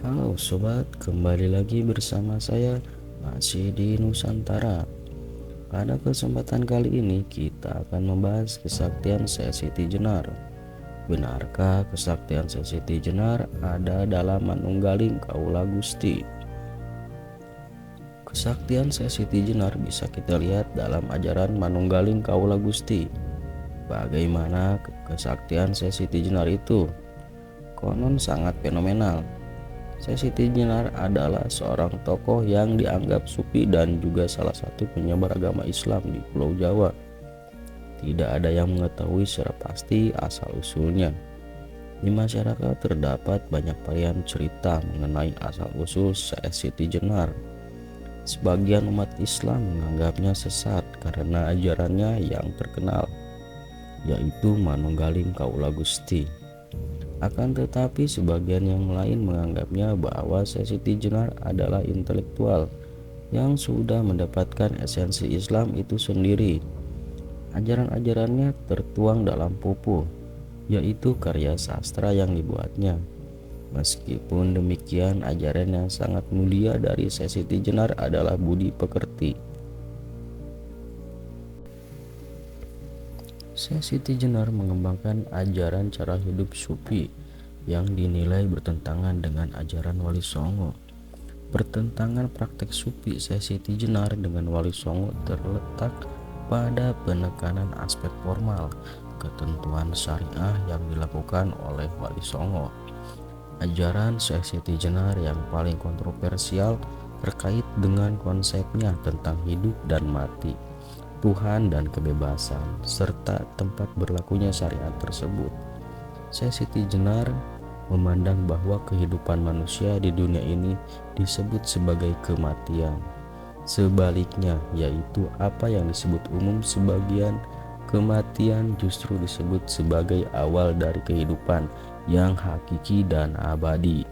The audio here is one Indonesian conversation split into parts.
Halo sobat, kembali lagi bersama saya masih di Nusantara. Pada kesempatan kali ini kita akan membahas kesaktian Syekh Siti Jenar. Benarkah kesaktian Syekh Siti Jenar ada dalam manunggaling Kaula Gusti? Kesaktian Syekh Siti Jenar bisa kita lihat dalam ajaran manunggaling Kaula Gusti. Bagaimana kesaktian Syekh Siti Jenar itu? Konon sangat fenomenal. Syekh Siti Jenar adalah seorang tokoh yang dianggap sufi dan juga salah satu penyebar agama Islam di Pulau Jawa. Tidak ada yang mengetahui secara pasti asal-usulnya. Di masyarakat terdapat banyak varian cerita mengenai asal-usul Syekh Siti Jenar. Sebagian umat Islam menganggapnya sesat karena ajarannya yang terkenal, yaitu manunggaling Kaula Gusti. Akan tetapi sebagian yang lain menganggapnya bahwa Syekh Siti Jenar adalah intelektual yang sudah mendapatkan esensi Islam itu sendiri. Ajaran-ajarannya tertuang dalam pupuh, yaitu karya sastra yang dibuatnya. Meskipun demikian, ajaran yang sangat mulia dari Syekh Siti Jenar adalah budi pekerti. Syekh Siti Jenar mengembangkan ajaran cara hidup sufi yang dinilai bertentangan dengan ajaran Wali Songo. Pertentangan praktek sufi Syekh Siti Jenar dengan Wali Songo terletak pada penekanan aspek formal ketentuan syariah yang dilakukan oleh Wali Songo. Ajaran Syekh Siti Jenar yang paling kontroversial terkait dengan konsepnya tentang hidup dan mati, Tuhan dan kebebasan, serta tempat berlakunya syariat tersebut. Syekh Siti Jenar memandang bahwa kehidupan manusia di dunia ini disebut sebagai kematian. Sebaliknya, yaitu apa yang disebut umum sebagian kematian justru disebut sebagai awal dari kehidupan yang hakiki dan abadi.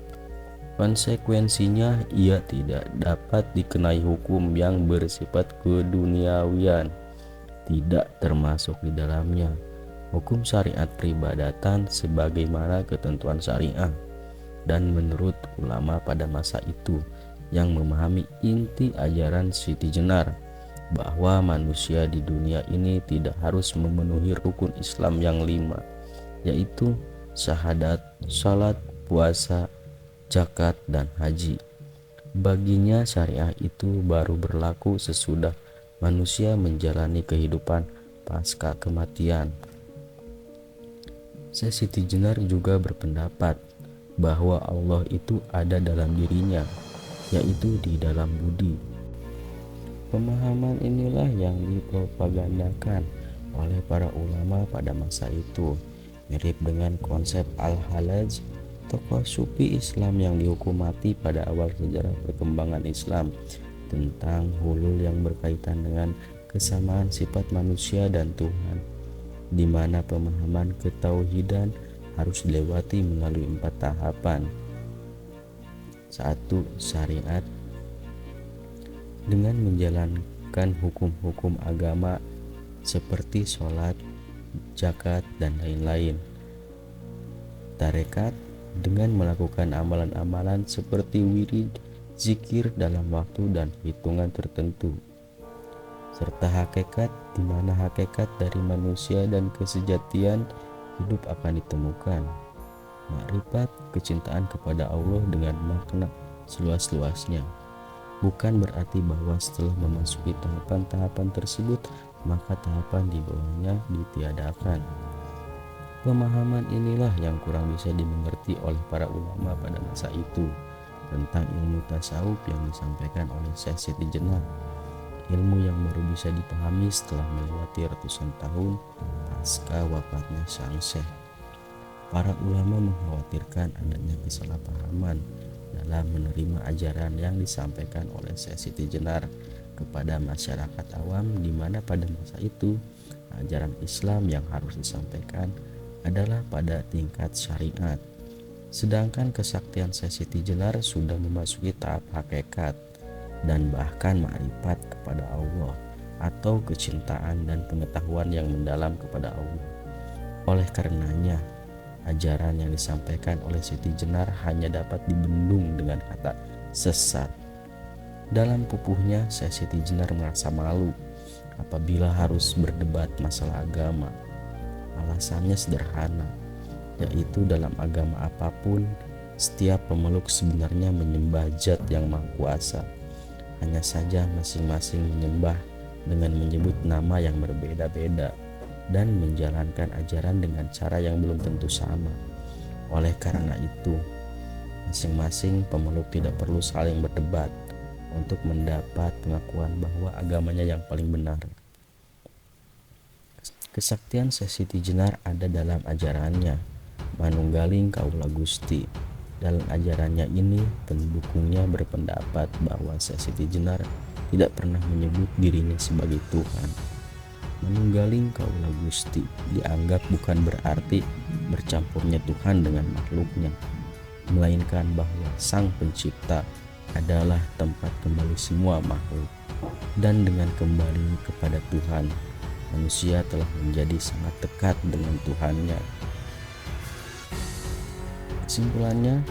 Konsekuensinya, ia tidak dapat dikenai hukum yang bersifat keduniawian, tidak termasuk di dalamnya hukum syariat peribadatan sebagaimana ketentuan syariah. Dan menurut ulama pada masa itu yang memahami inti ajaran Siti Jenar, bahwa manusia di dunia ini tidak harus memenuhi rukun Islam yang 5, yaitu syahadat, salat, puasa, zakat, dan haji. Baginya syariah itu baru berlaku sesudah manusia menjalani kehidupan pasca kematian. Syekh Siti Jenar juga berpendapat bahwa Allah itu ada dalam dirinya, yaitu di dalam budi. Pemahaman inilah yang dipropagandakan oleh para ulama pada masa itu, mirip dengan konsep Al-Hallaj, tokoh sufi Islam yang dihukum mati pada awal sejarah perkembangan Islam, tentang hulul yang berkaitan dengan kesamaan sifat manusia dan Tuhan, di mana pemahaman ketauhidan harus dilewati melalui 4 tahapan. 1. Syariat, dengan menjalankan hukum-hukum agama seperti sholat, zakat, dan lain-lain. Tarekat, dengan melakukan amalan-amalan seperti wirid, zikir dalam waktu dan hitungan tertentu. Serta hakikat, di mana hakikat dari manusia dan kesejatian hidup akan ditemukan. Makrifat, kecintaan kepada Allah dengan makna seluas-luasnya. Bukan berarti bahwa setelah memasuki tahapan-tahapan tersebut maka tahapan di bawahnya ditiadakan. Pemahaman inilah yang kurang bisa dimengerti oleh para ulama pada masa itu tentang ilmu tasawuf yang disampaikan oleh Syekh Siti Jenar. Ilmu yang baru bisa dipahami setelah melewati ratusan tahun pasca wafatnya sang Syekh. Para ulama mengkhawatirkan adanya kesalahpahaman dalam menerima ajaran yang disampaikan oleh Syekh Siti Jenar kepada masyarakat awam, di mana pada masa itu ajaran Islam yang harus disampaikan adalah pada tingkat syariat, sedangkan kesaktian Syekh Siti Jenar sudah memasuki tahap hakikat dan bahkan makrifat kepada Allah atau kecintaan dan pengetahuan yang mendalam kepada Allah. Oleh karenanya, Ajaran yang disampaikan oleh Siti Jenar hanya dapat dibendung dengan kata sesat. Dalam pupuhnya, Siti Jenar merasa malu apabila harus berdebat masalah agama. Alasannya sederhana, yaitu dalam agama apapun, setiap pemeluk sebenarnya menyembah Zat yang Maha Kuasa. Hanya saja masing-masing menyembah dengan menyebut nama yang berbeda-beda dan menjalankan ajaran dengan cara yang belum tentu sama. Oleh karena itu, masing-masing pemeluk tidak perlu saling berdebat untuk mendapat pengakuan bahwa agamanya yang paling benar. Kesaktian Siti Jenar ada dalam ajarannya, Manunggaling Kaula Gusti. Dalam ajarannya ini, pendukungnya berpendapat bahwa Siti Jenar tidak pernah menyebut dirinya sebagai Tuhan. Manunggaling Kaula Gusti dianggap bukan berarti bercampurnya Tuhan dengan makhluknya, melainkan bahwa Sang Pencipta adalah tempat kembali semua makhluk, dan dengan kembali kepada Tuhan, manusia telah menjadi sangat dekat dengan Tuhannya. Kesimpulannya,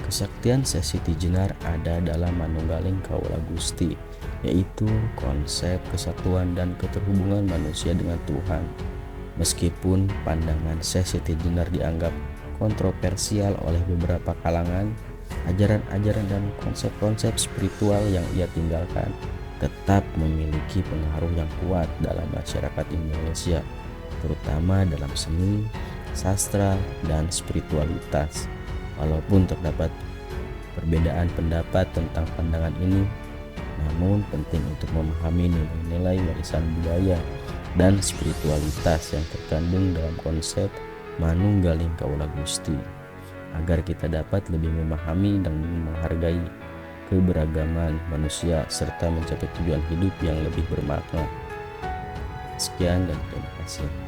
kesaktian Siti Jenar ada dalam Manunggaling Kaula Gusti, yaitu konsep kesatuan dan keterhubungan manusia dengan Tuhan. Meskipun pandangan Siti Jenar dianggap kontroversial oleh beberapa kalangan, ajaran-ajaran dan konsep-konsep spiritual yang ia tinggalkan tetap memiliki pengaruh yang kuat dalam masyarakat Indonesia, terutama dalam seni, sastra, dan spiritualitas. Walaupun terdapat perbedaan pendapat tentang pandangan ini, namun penting untuk memahami nilai-nilai warisan budaya dan spiritualitas yang terkandung dalam konsep Manunggaling Kaula Gusti, agar kita dapat lebih memahami dan menghargai keberagaman manusia serta mencapai tujuan hidup yang lebih bermakna. Sekian dan terima kasih.